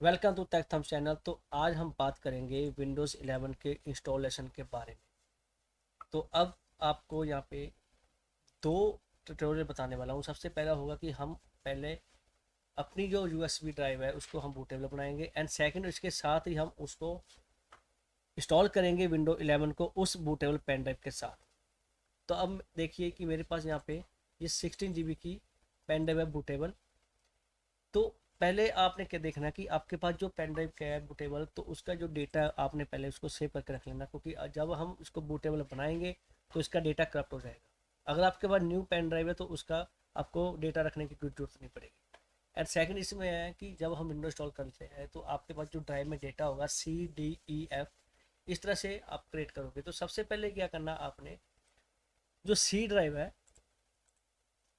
Welcome to tech thumbs channel. तो आज हम बात करेंगे विंडोज़ 11 के इंस्टॉलेशन के बारे में। तो अब आपको यहाँ पे दो ट्यूटोरियल बताने वाला हूँ। सबसे पहला होगा कि हम पहले अपनी जो यूएसबी ड्राइव है उसको हम बूटेबल बनाएंगे, एंड सेकंड इसके साथ ही हम उसको इंस्टॉल करेंगे विंडो 11 को उस बूटेबल पेन ड्राइव के साथ। तो अब देखिए कि मेरे पास यहाँ पे ये 16 GB की पेन ड्राइव है बूटेबल। तो पहले आपने क्या देखना है कि आपके पास जो पेन ड्राइव का है बूटेबल, तो उसका जो डेटा है आपने पहले उसको सेव करके रख लेना, क्योंकि जब हम उसको बूटेबल बनाएंगे तो इसका डेटा करप्ट हो जाएगा। अगर आपके पास न्यू पेन ड्राइव है तो उसका आपको डेटा रखने की कोई जरूरत नहीं पड़ेगी। एंड सेकंड इसमें है कि जब हम विंडो इंस्टॉल करते हैं तो आपके पास जो ड्राइव में डेटा होगा C D E F, इस तरह से आप क्रिएट करोगे। तो सबसे पहले क्या करना, आपने जो सी ड्राइव है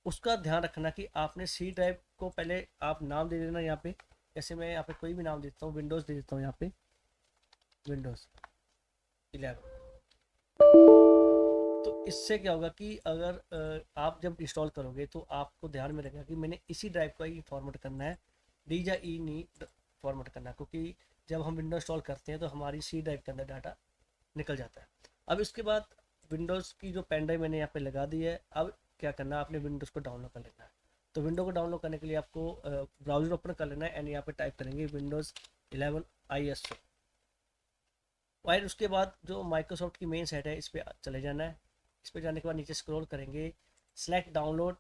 उसका ध्यान रखना कि आपने सी ड्राइव को पहले आप नाम दे देना यहाँ पे। जैसे मैं यहाँ पे कोई भी नाम देता हूँ, विंडोज़ दे देता हूँ यहाँ पे, विंडोज़ 11। तो इससे क्या होगा कि अगर आप जब इंस्टॉल करोगे तो आपको ध्यान में रखेगा कि मैंने इसी ड्राइव का ही फॉर्मेट करना है, डी या ई नहीं फॉर्मेट करना है, क्योंकि जब हम विंडो इंस्टॉल करते हैं तो हमारी सी ड्राइव के अंदर डाटा निकल जाता है। अब इसके बाद विंडोज़ की जो पेन ड्राइव मैंने यहाँ पे लगा दी है, अब क्या करना है, आपने विंडोज़ को डाउनलोड कर लेना है। तो विंडो को डाउनलोड करने के लिए आपको ब्राउज़र ओपन कर लेना है, एंड यहाँ पे टाइप करेंगे विंडोज़ 11 ISO। और उसके बाद जो माइक्रोसॉफ्ट की मेन साइट है इस पर चले जाना है। इस पर जाने के बाद नीचे स्क्रॉल करेंगे, सेलेक्ट डाउनलोड।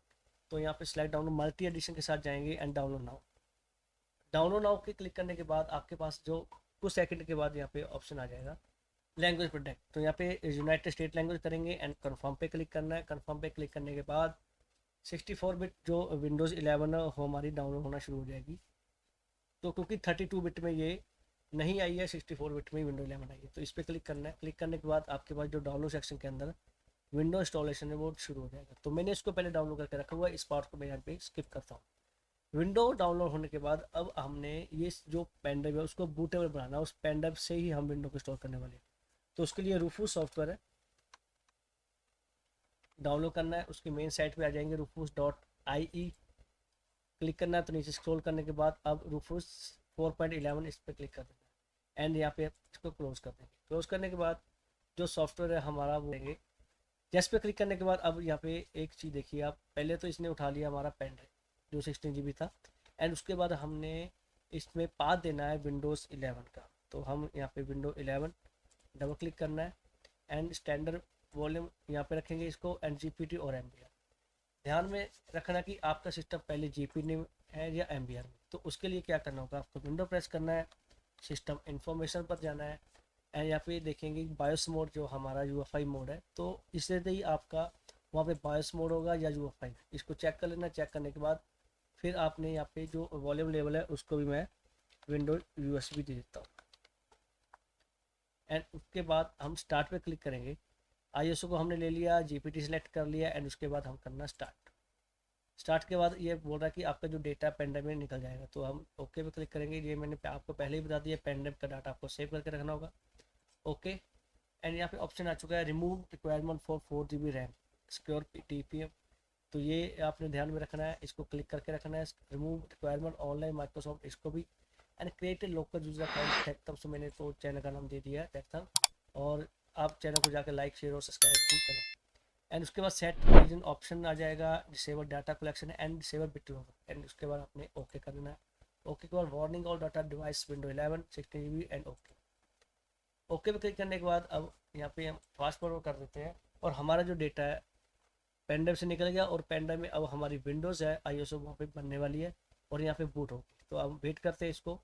तो यहाँ पे सेलेक्ट डाउनलोड मल्टी एडिशन के साथ जाएंगे and download now. Download now के क्लिक करने के बाद आपके पास जो कुछ सेकंड के बाद यहाँ पे ऑप्शन आ जाएगा लैंग्वेज प्रोटेक्ट। तो यहाँ पे यूनाइटेड स्टेट लैंग्वेज करेंगे एंड कन्फर्म पे क्लिक करना है। कन्फर्म पे क्लिक करने के बाद 64 बिट जो विंडोज़ 11 है वो हमारी डाउनलोड होना शुरू हो जाएगी। तो क्योंकि 32 बिट में ये नहीं आई है, 64 बिट में विंडो 11 आई है, तो इस पर क्लिक करना है। क्लिक करने के बाद आपके पास जो डाउनलोड सेक्शन के अंदर विंडो इंस्टॉलेशन है वो शुरू हो जाएगा। तो मैंने इसको पहले डाउनलोड करके रखा हुआ है, इस पार्ट को मैं यहाँ पे स्किप करता हूँ। विंडो डाउनलोड होने के बाद अब हमने ये जो पेन ड्राइव है उसको बूटेबल बनाना है, उस पेन ड्राइव से ही हम विंडो को इंस्टॉल करने वाले हैं। तो उसके लिए रूफूस सॉफ्टवेयर है, डाउनलोड करना है। उसकी मेन साइट पे आ जाएंगे रूफूस.IE, क्लिक करना है। तो नीचे स्क्रॉल करने के बाद अब रूफूस 4.11 इस पर क्लिक कर देना है, एंड यहाँ पे इसको क्लोज कर देंगे। क्लोज करने के बाद जो सॉफ्टवेयर है हमारा वो देंगे। जैस पे क्लिक करने के बाद अब यहाँ पे एक चीज़ देखिए आप, पहले तो इसने उठा लिया हमारा पेन ड्राइव जो 16 GB था, एंड उसके बाद हमने इसमें पाथ देना है विंडोज़ 11 का। तो हम यहाँ पे विंडो 11 डबल क्लिक करना है, एंड स्टैंडर्ड वॉल्यूम यहाँ पे रखेंगे इसको, एंड जीपीटी और एमबीआर। ध्यान में रखना कि आपका सिस्टम पहले जीपी में है या एमबीआर में। तो उसके लिए क्या करना होगा, आपको विंडो प्रेस करना है, सिस्टम इंफॉर्मेशन पर जाना है, एंड यहाँ पे देखेंगे बायोस मोड जो हमारा यूएफआई मोड है, तो इससे ही आपका वहाँ पे बायोस मोड होगा या यूएफआई, इसको चेक कर लेना। चेक करने के बाद फिर आपने यहाँ पे जो वॉल्यूम लेवल है उसको भी मैं विंडो यूएसबी दे देता हूँ, एंड उसके बाद हम स्टार्ट पे क्लिक करेंगे। आईएसओ को हमने ले लिया, जीपीटी सेलेक्ट कर लिया, एंड उसके बाद हम करना स्टार्ट। स्टार्ट के बाद ये बोल रहा है कि आपका जो डेटा पेन ड्राइव में निकल जाएगा, तो हम ओके पे क्लिक करेंगे। ये मैंने आपको पहले ही बता दिया, पेन ड्राइव का डाटा आपको सेव करके रखना होगा। ओके, एंड यहाँ पे ऑप्शन आ चुका है remove requirement for 4 GB RAM secure TPM। तो ये आपने ध्यान में रखना है, इसको क्लिक करके रखना है। रिमूव रिक्वायरमेंट ऑनलाइन माइक्रोसॉफ्ट, इसको भी। And create a local user account टेकथम, से मैंने तो चैनल का नाम दे दिया है टेकथम, और आप चैनल को जाकर लाइक शेयर और सब्सक्राइब भी करें। एंड उसके बाद सेट रीजन ऑप्शन आ जाएगा, disable data collection and disable bit, and उसके बाद आपने ओके कर देना है। ओके के बाद warning all data device window 11 16 GB and okay. Okay पे क्लिक करने के बाद अब यहाँ पे हम फास्ट फॉरवर्ड कर देते हैं, और हमारा जो डेटा है पेन ड्राइव से निकल गया, और पेन ड्राइव में अब हमारी विंडोज़ है आईएसओ वहाँ पे बनने वाली है, और यहाँ पे बूट होगी। तो अब वेट करते हैं इसको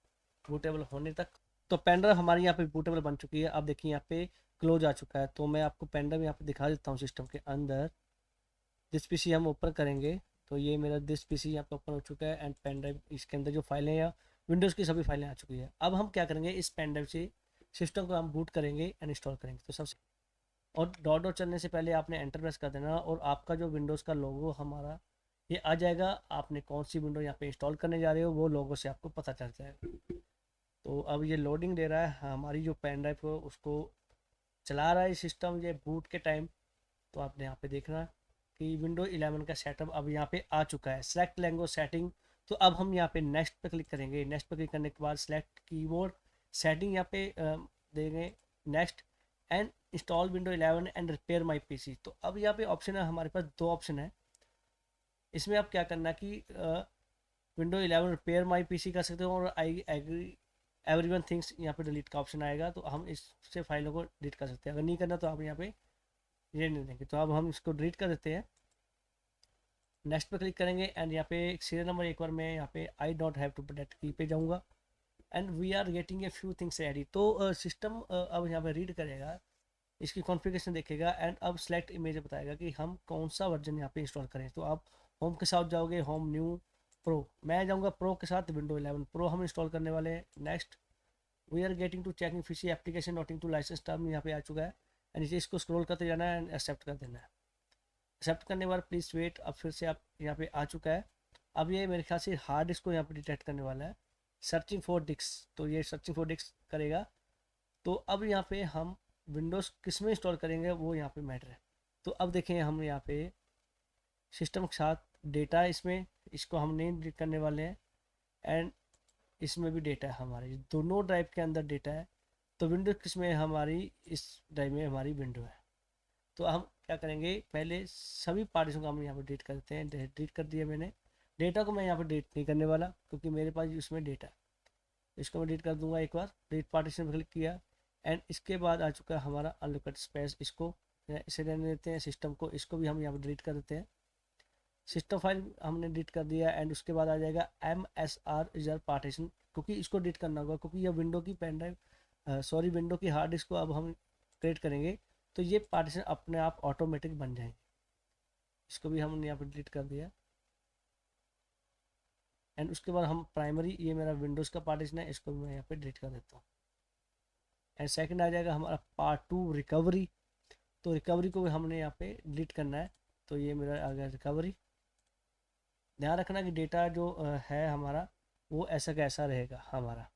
बूटेबल होने तक। तो पेन ड्राइव हमारी यहाँ पे बूटेबल बन चुकी है। अब देखिए यहाँ पे क्लोज आ चुका है। तो मैं आपको पेन ड्राइव यहाँ पे दिखा देता हूँ सिस्टम के अंदर। दिस पीसी हम ओपन करेंगे, तो ये मेरा दिस पीसी यहाँ पे ओपन हो चुका है, एंड पेन ड्राइव इसके अंदर जो फाइलें या विंडोज़ की सभी फाइलें आ चुकी है। अब हम क्या करेंगे, इस पेन ड्राइव से सिस्टम को हम बूट करेंगे एंड इंस्टॉल करेंगे। तो सबसे और डॉट डॉट चलने से पहले आपने एंटर प्रेस कर देना, और आपका जो विंडोज़ का लोगो हमारा ये आ जाएगा। आपने कौन सी विंडो यहाँ पे इंस्टॉल करने जा रहे हो वो लोगो से आपको पता चल जाएगा। तो अब ये लोडिंग दे रहा है, हमारी जो पेन ड्राइव को उसको चला रहा है सिस्टम ये बूट के टाइम। तो आपने यहाँ पे देखना कि विंडो 11 का सेटअप अब यहाँ पे आ चुका है। सेलेक्ट लैंग्वेज सेटिंग तो अब हम यहाँ पे नेक्स्ट पे क्लिक करेंगे। नेक्स्ट पे क्लिक करने के बाद सेलेक्ट कीबोर्ड सेटिंग, यहाँ पे देंगे next and install window 11 and repair my PC. तो अब यहाँ पे ऑप्शन है, हमारे पास दो ऑप्शन है। इसमें आप क्या करना कि विंडो 11 रिपेयर माई पीसी कर सकते हो और आई एग्री एवरीवन थिंग्स यहाँ पे डिलीट का ऑप्शन आएगा, तो हम इससे फाइलों को डिलीट कर सकते हैं। अगर नहीं करना तो आप यहाँ पे ये नहीं देंगे। तो अब हम इसको डिलीट कर देते हैं। नेक्स्ट पे क्लिक करेंगे एंड यहाँ पे सीरियल नंबर एक बार मैं यहाँ पे I don't have to protect की पे जाऊँगा and we are getting a few things ready. तो सिस्टम अब यहाँ पे रीड करेगा, इसकी कॉन्फ़िगरेशन देखेगा एंड अब सेलेक्ट इमेज बताएगा कि हम कौन सा वर्जन यहाँ पे इंस्टॉल करें। तो आप होम के साथ जाओगे, होम न्यू प्रो, मैं जाऊँगा प्रो के साथ, विंडो 11 प्रो हम इंस्टॉल करने वाले हैं। Next we are getting to checking fishy application noting to license term यहाँ पे आ चुका है एंड नीचे इसको स्क्रॉल करते जाना है एंड एक्सेप्ट कर देना है। एक्सेप्ट करने के बाद प्लीज़ वेट, अब फिर से आप यहाँ पे आ चुका है। अब ये मेरे ख्याल से हार्ड डिस्क को यहाँ पे डिटेक्ट करने वाला है, सर्चिंग फॉर डिस्क, तो ये सर्चिंग फॉर डिस्क करेगा। तो अब यहाँ पे हम विंडोज़ किस में इंस्टॉल करेंगे वो यहाँ पे मैटर है। तो अब देखें हम यहाँ पे सिस्टम के साथ डेटा, इसमें इसको हम नहीं डिलीट करने वाले हैं एंड इसमें भी डेटा है, हमारे दोनों ड्राइव के अंदर डेटा है। तो विंडो किस में हमारी, इस ड्राइव में हमारी विंडो है। तो हम क्या करेंगे, पहले सभी पार्टीशन को हम यहाँ पर डिलीट करते हैं। डिलीट कर दिया मैंने, डेटा को मैं यहाँ पर डिलीट नहीं करने वाला क्योंकि मेरे पास उसमें डेटा है। इसको मैं डिलीट कर दूंगा एक बार, डिलीट पार्टीशन पर क्लिक किया एंड इसके बाद आ चुका है हमारा अनलोकेटेड स्पेस। इसको इसे रहने देते हैं, सिस्टम को इसको भी हम यहाँ पर डिलीट कर देते हैं। सिस्टम फाइल हमने डिलीट कर दिया एंड उसके बाद आ जाएगा MSR रिजर्व पार्टीशन, क्योंकि इसको डिलीट करना होगा क्योंकि ये विंडो की पेन ड्राइव सॉरी विंडो की हार्ड डिस्क को अब हम क्रिएट करेंगे तो ये पार्टीशन अपने आप ऑटोमेटिक बन जाएंगे। इसको भी हमने यहाँ पर डिलीट कर दिया एंड उसके बाद हम प्राइमरी, ये मेरा विंडोज़ का पार्टीशन है, इसको भी मैं यहाँ पे डिलीट कर देता हूँ। एंड सेकंड आ जाएगा हमारा पार्ट 2 रिकवरी। तो रिकवरी को भी हमने यहाँ पे डिलीट करना है। तो ये मेरा आ गया रिकवरी। ध्यान रखना कि डेटा जो है हमारा वो ऐसा का ऐसा रहेगा हमारा।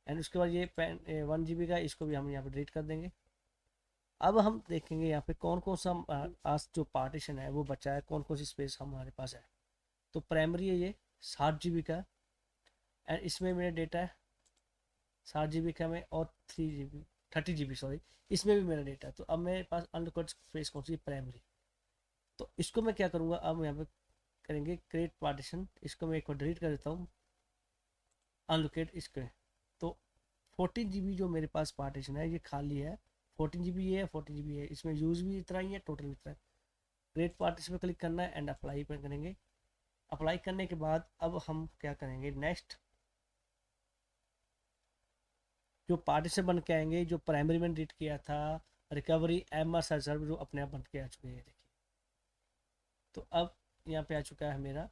एंड उसके बाद ये पेन 1 GB का, इसको भी हम यहाँ पे डिलीट कर देंगे। अब हम देखेंगे यहाँ पे कौन कौन सा आज जो पार्टीशन है वो बचा है, कौन कौन सी स्पेस हमारे पास है। तो प्राइमरी है ये 7 GB का एंड इसमें मेरा डेटा है 7 GB का में और 3 GB 30 GB सॉरी, इसमें भी मेरा डेटा है। तो अब मेरे पास अनलोकेटेड स्पेस कौन सी, प्राइमरी। तो इसको मैं क्या करूँगा, अब यहाँ पे करेंगे क्रिएट पार्टीशन, इसको मैं एक बार डिलीट कर देता हूँ अनलोकेट इसके। तो 14 GB जो मेरे पास पार्टीशन है ये खाली है, 14 GB ये है, 14 GB है, इसमें यूज़ भी इतना ही है, टोटल भी इतना है। क्रिएट पार्टीशन पे क्लिक करना है एंड अप्लाई पे करेंगे। अप्लाई करने के बाद अब हम क्या करेंगे, नेक्स्ट जो पार्टीशन बन के आएंगे, जो प्राइमरी में डिलीट किया था, रिकवरी, एमआर सर्वर जो अपने आप बन के आ चुके हैं देखिए। तो अब यहाँ पे आ चुका है मेरा।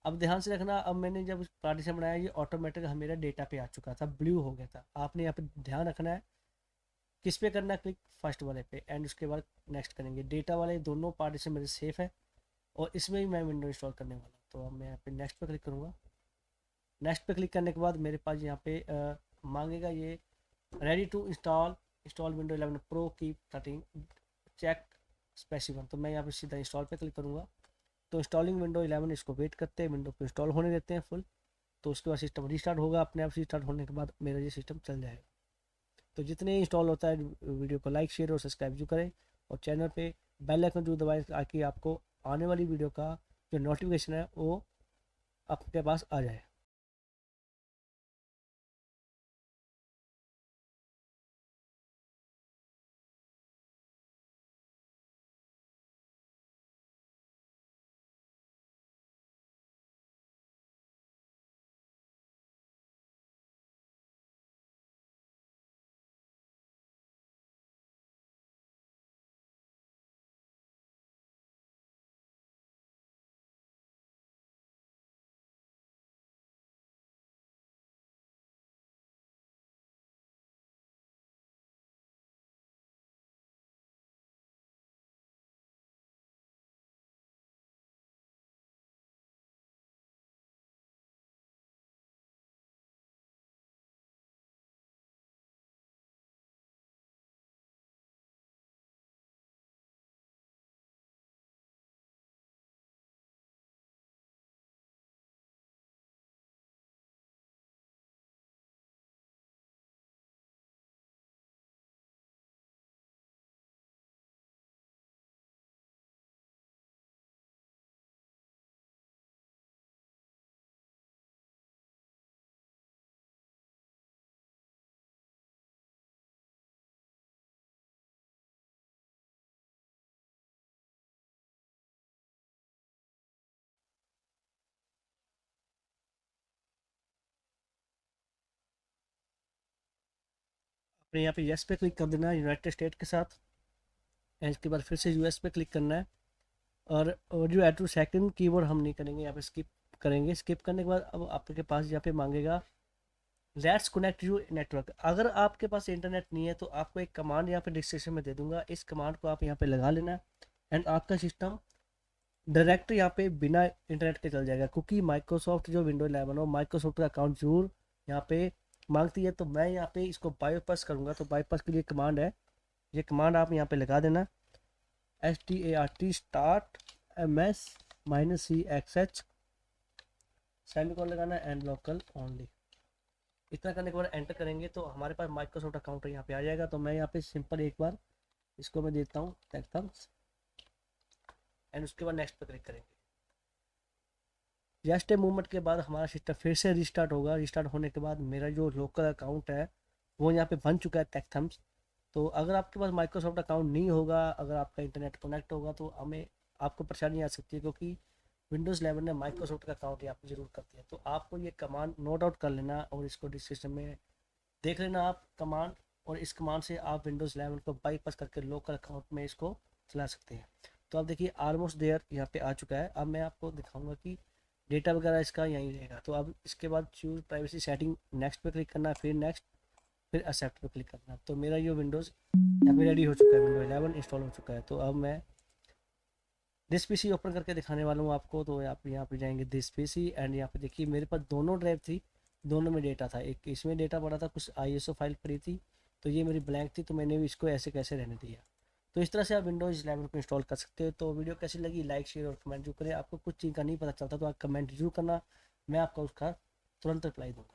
अब ध्यान से रखना, अब मैंने जब पार्टीशन बनाया ये ऑटोमेटिक मेरा डेटा पे आ चुका था, ब्लू हो गया था। आपने यहाँ पे ध्यान रखना है किस पे करना है क्लिक, फर्स्ट वाले पे एंड उसके बाद नेक्स्ट करेंगे। डेटा वाले दोनों पार्टीशन मेरे सेफ है और इसमें भी मैं विंडो इंस्टॉल करने वाला हूँ। तो अब मैं यहाँ पे नेक्स्ट पे क्लिक करूँगा। नेक्स्ट पे क्लिक करने के बाद मेरे पास यहाँ पे मांगेगा ये ready to install, install window 11 pro की सेटिंग चेक स्पेसिफिक। तो मैं यहाँ पे सीधा इंस्टॉल पे क्लिक करूँगा। तो इंस्टॉलिंग विंडो 11, इसको वेट करते हैं, विंडो को इंस्टॉल होने देते हैं फुल। तो उसके बाद सिस्टम रीस्टार्ट होगा, अपने आप रीस्टार्ट होने के बाद मेरा ये सिस्टम चल जाएगा। तो जितने इंस्टॉल होता है वीडियो को लाइक शेयर और सब्सक्राइब जो करें और चैनल पे बेल आइकन जो दबाएं ताकि आपको आने वाली वीडियो का जो नोटिफिकेशन है वो आपके पास आ जाए। फिर यहाँ पे यस पे क्लिक कर देना है यूनाइटेड स्टेट के साथ, एंड इसके बाद फिर से यूएस पे क्लिक करना है। और जो ऐड टू सेकंड कीवर्ड हम नहीं करेंगे, यहाँ पे स्किप करेंगे। स्किप करने के बाद अब आपके पास यहाँ पे मांगेगा लेट्स कनेक्ट यू नेटवर्क। अगर आपके पास इंटरनेट नहीं है तो आपको एक कमांड यहाँ पे डिस्क्रिप्शन में दे दूंगा, इस कमांड को आप यहाँ पे लगा लेना एंड आपका सिस्टम डायरेक्ट यहाँ पे बिना इंटरनेट के चल जाएगा। क्योंकि माइक्रोसॉफ्ट जो विंडो 11 हो, माइक्रोसॉफ्ट का अकाउंट जरूर यहाँ पे मांगती है, तो मैं यहाँ पे इसको बाईपास करूँगा। तो बाईपास के लिए कमांड है, ये कमांड आप यहाँ पे लगा देना, START स्टार्ट MS-CXH सेमीकोलन लगाना एंड लोकल ओनली। इतना करने के बाद एंटर करेंगे तो हमारे पास माइक्रोसॉफ्ट अकाउंट यहाँ पे आ जाएगा। तो मैं यहाँ पे सिंपल एक बार इसको मैं देता हूँ थम्स एंड उसके बाद नेक्स्ट पे क्लिक करेंगे। जस्ट ए मूवमेंट के बाद हमारा सिस्टम फिर से रिस्टार्ट होगा। रिस्टार्ट होने के बाद मेरा जो लोकल अकाउंट है वो यहाँ पे बन चुका है थम्स। तो अगर आपके पास माइक्रोसॉफ्ट अकाउंट नहीं होगा, अगर आपका इंटरनेट कनेक्ट होगा तो हमें आपको परेशानी आ सकती है, क्योंकि विंडोज़ 11 ने माइक्रोसॉफ्ट का अकाउंट यहाँ पे जरूर करती है। तो आपको ये कमांड नोट आउट कर लेना और इसको डिस्क्रिप्शन में देख लेना आप कमांड, और इस कमांड से आप विंडोज़ 11 को बाईपास करके लोकल अकाउंट में इसको चला सकते हैं। तो आप देखिए ऑलमोस्ट देयर यहाँ पे आ चुका है। अब मैं आपको दिखाऊंगा कि डेटा वगैरह इसका यहीं रहेगा। तो अब इसके बाद चूज प्राइवेसी सेटिंग, नेक्स्ट पे क्लिक करना है, फिर नेक्स्ट, फिर एक्सेप्ट पे क्लिक करना है। तो मेरा ये विंडोज़ यहाँ पे रेडी हो चुका है, विंडो 11 इंस्टॉल हो चुका है। तो अब मैं दिस पीसी ओपन करके दिखाने वाला हूँ आपको। तो आप यहाँ पे जाएंगे दिस पीसी एंड यहाँ पे देखिए मेरे पास दोनों ड्राइव थी, दोनों में डेटा था। एक इसमें डेटा पड़ा था, कुछ ISO फाइल पड़ी थी, तो ये मेरी ब्लैंक थी, तो मैंने भी इसको ऐसे कैसे रहने दिया। तो इस तरह से आप विंडोज़ 11 को इंस्टॉल कर सकते हो। तो वीडियो कैसी लगी लाइक शेयर और कमेंट जरूर करें। आपको कुछ चीज़ का नहीं पता चलता तो आप कमेंट जरूर करना, मैं आपका उसका तुरंत रिप्लाई दूँगा।